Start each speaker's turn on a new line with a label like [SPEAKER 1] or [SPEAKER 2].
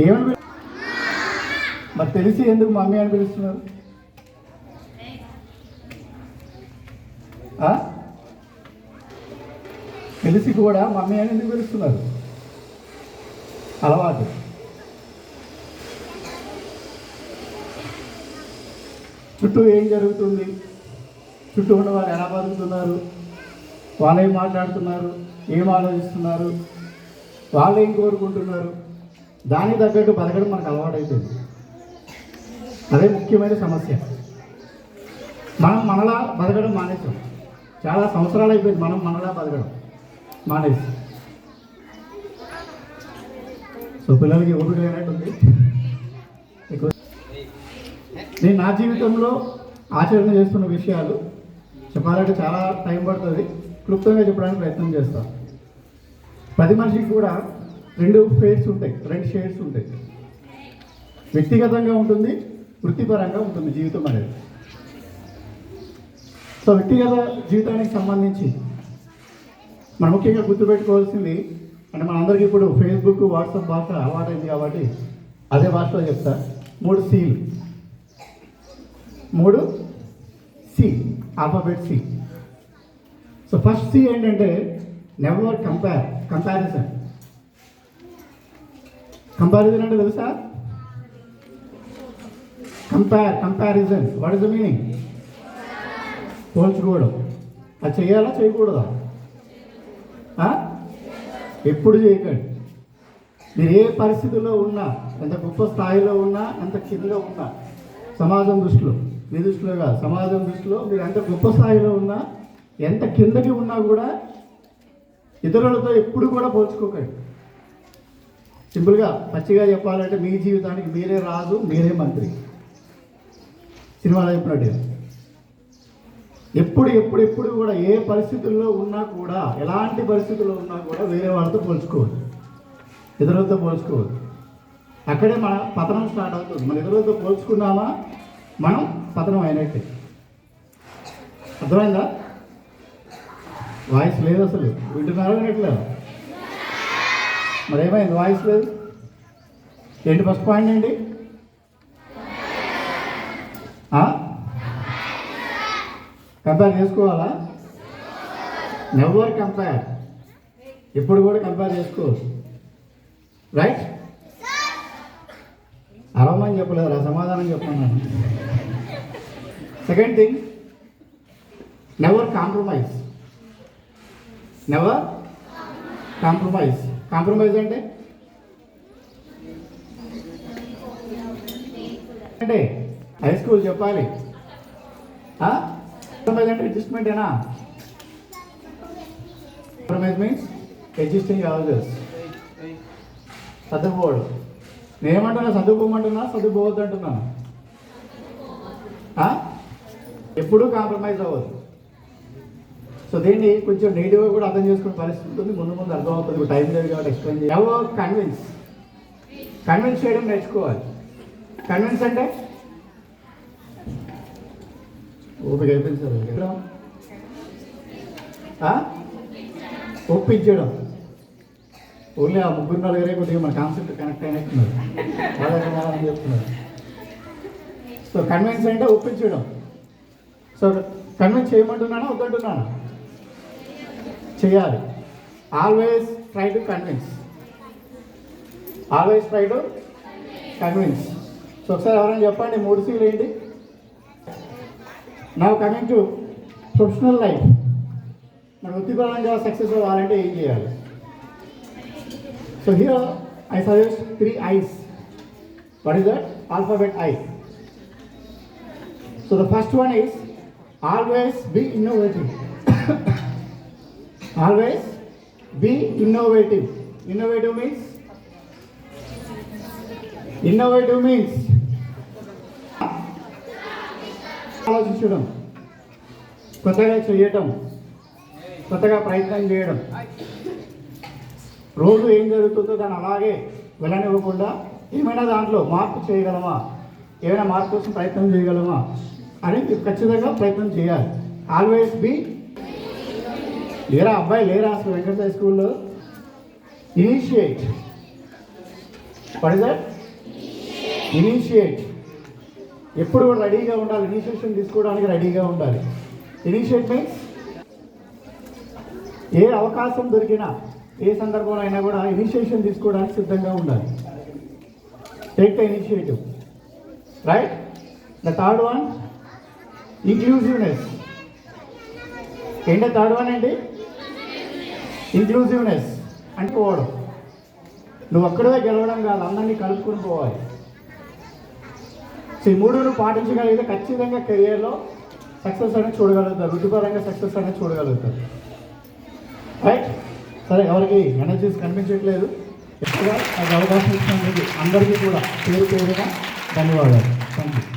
[SPEAKER 1] ఏమని మరి తెలిసి ఎందుకు మమ్మీ అని పిలుస్తున్నారు? తెలిసి కూడా మమ్మీ అని ఎందుకు పిలుస్తున్నారు? అలవాటు. చుట్టూ ఏం జరుగుతుంది, చుట్టూ ఉన్న వాళ్ళు ఎలా బతుకుతున్నారు, వాళ్ళు ఏం మాట్లాడుతున్నారు, ఏం ఆలోచిస్తున్నారు, వాళ్ళు ఏం కోరుకుంటున్నారు, దానికి తగ్గట్టు బతకడం మనకు అలవాటైపోయింది. అదే ముఖ్యమైన సమస్య. మనం మనలా బతకడం మానేసాం. చాలా సంవత్సరాలు అయిపోయింది మనం మనలా బతకడం మానేసి. సో పిల్లలకి ఓపిక లేనట్టుంది. నేను నా జీవితంలో ఆచరణ చేస్తున్న విషయాలు చెప్పాలంటే చాలా టైం పడుతుంది. క్లుప్తంగా చెప్పడానికి ప్రయత్నం చేస్తాను. ప్రతి మనిషికి కూడా రెండు షేడ్స్ ఉంటాయి. వ్యక్తిగతంగా ఉంటుంది, వృత్తిపరంగా ఉంటుంది జీవితం అనేది. సో వ్యక్తిగత జీవితానికి సంబంధించి మనం ముఖ్యంగా గుర్తుపెట్టుకోవాల్సింది అంటే మనందరికీ ఇప్పుడు ఫేస్బుక్, వాట్సాప్ భాష అలవాటైంది కాబట్టి అదే భాషలో చెప్తా. 3 Cలు, 3 C, alphabet C. So first C ఏంటంటే నెవర్ కంపారిజన్. కంపారిజన్ అంటే తెలుసా? Comparison what is the meaning? పోల్చుకోవడం. అది చేయాలా చేయకూడదా? ఎప్పుడు చేయకండి. మీరు ఏ పరిస్థితుల్లో ఉన్నా, ఎంత గొప్ప స్థాయిలో ఉన్నా, ఎంత కింద ఉన్నా, సమాజం దృష్టిలో, మీ దృష్టిలో కాదు, సమాజం దృష్టిలో మీరు ఎంత గొప్ప స్థాయిలో ఉన్నా, ఎంత కిందకి ఉన్నా కూడా ఇతరులతో ఎప్పుడు కూడా పోల్చుకోకండి. సింపుల్గా పచ్చిగా చెప్పాలంటే మీ జీవితానికి మీరే రాజు, మీరే మంత్రి. సినిమాలో చెప్పినట్టుగా ఎప్పుడు కూడా ఏ పరిస్థితుల్లో ఉన్నా కూడా, ఎలాంటి పరిస్థితుల్లో ఉన్నా కూడా వేరే వాళ్ళతో పోల్చుకోవద్దు, ఇతరులతో పోల్చుకోవద్దు. అక్కడే మన పతనం స్టార్ట్ అవుతుంది. మన ఇతరులతో పోల్చుకున్నామా మనం పతనం అయినట్టే. అర్థమైందా? వాయిస్ లేదు అసలు. వింటున్నారా వినట్లేదు? మరి ఏమైంది వాయిస్ లేదు? ఏంటి ఫస్ట్ పాయింట్ ఏంటి? కంపేర్ చేసుకోవాలా? Never compare. ఎప్పుడు కూడా కంపేర్ చేసుకోవచ్చు. రైట్? అరవమని చెప్పలేదు, ఆ సమాధానం చెప్తున్నాను. Second thing, never compromise. Never compromise. Compromise అంటే హై స్కూల్ చెప్పాలి. కాంప్రమైజ్ అంటే అడ్జస్ట్మెంటేనా? Compromise means adjusting always. చదువుకోవడం. నేనేమంటున్నా? చదువుకోమంటున్నా, చదువుకోవద్దు అంటున్నాను. ఎప్పుడూ కాంప్రమైజ్ అవ్వదు. సో దీన్ని కొంచెం నెగిటివ్గా కూడా అర్థం చేసుకునే పరిస్థితి ఉంటుంది. ముందు అర్థమవుతుంది. టైం లేదు కాబట్టి ఎక్స్ప్లెయిన్ చేయాలి. ఎవరో కన్విన్స్ చేయడం నేర్చుకోవాలి. కన్విన్స్ అంటే ఓపిక అయిపోయింది సార్. ఒప్పించడం. ఓన్లీ ఆ 3-4 కొద్దిగా మన కాన్సెప్ట్ కనెక్ట్ అయినట్టున్నారు. వాళ్ళని చెప్తున్నారు. సో కన్విన్స్ అంటే ఒప్పించడం. So convince చేయమంటున్నానా వద్దంటున్నానా? చేయాలి. Always try to convince. So ఒకసారి ఎవరైనా చెప్పండి 3 Cలు ఏంటి? Now coming to professional life. మన వృత్తిపరంగా సక్సెస్ అవ్వాలంటే ఏం చేయాలి? So here I suggest 3 I's. What is that? Alphabet I. So the first one is always be innovative. Always be innovative. Innovative means ఆలోచించడం, కొత్తగా చేయటం, కొత్తగా ప్రయత్నం చేయడం. రోజు ఏం జరుగుతుందో దాన్ని అలాగే వెళ్ళనివ్వకుండా ఏమైనా దాంట్లో మార్పు చేయగలమా, ఏమైనా మార్పు కోసం ప్రయత్నం చేయగలమా అని ఖచ్చితంగా ప్రయత్నం చేయాలి. Always be. లేరా అబ్బాయి లేరా అసలు వెంకటేశ్వర స్కూల్లో? Initiate. What is that? Initiate. ఎప్పుడు కూడా రెడీగా ఉండాలి, ఇనిషియేషన్ తీసుకోవడానికి రెడీగా ఉండాలి. ఇనిషియేట్ మీన్స్ ఏ అవకాశం దొరికినా, ఏ సందర్భంలో అయినా కూడా ఇనిషియేషన్ తీసుకోవడానికి సిద్ధంగా ఉండాలి. Take the initiative, right? The third one, inclusiveness. ఏంటో థర్డ్ వన్ ఏంటి? ఇంక్లూజివ్నెస్ అంటే పోవడం. నువ్వు ఒక్కడే గెలవడం కాదు, అందరినీ కలుపుకొని పోవాలి. సో ఈ మూడు నువ్వు పాటించగలిగితే ఖచ్చితంగా కెరియర్లో సక్సెస్ అనేది చూడగలుగుతారు, వృత్తిపరంగా సక్సెస్ అనేది చూడగలుగుతారు, రైట్? సరే, ఎవరికి ఎనర్జీస్ కనిపించట్లేదు, ఎక్కువగా అది అవకాశం ఇచ్చినందుకు అందరికీ కూడా పేరు పేరుగా ధన్యవాదాలు. Thank you.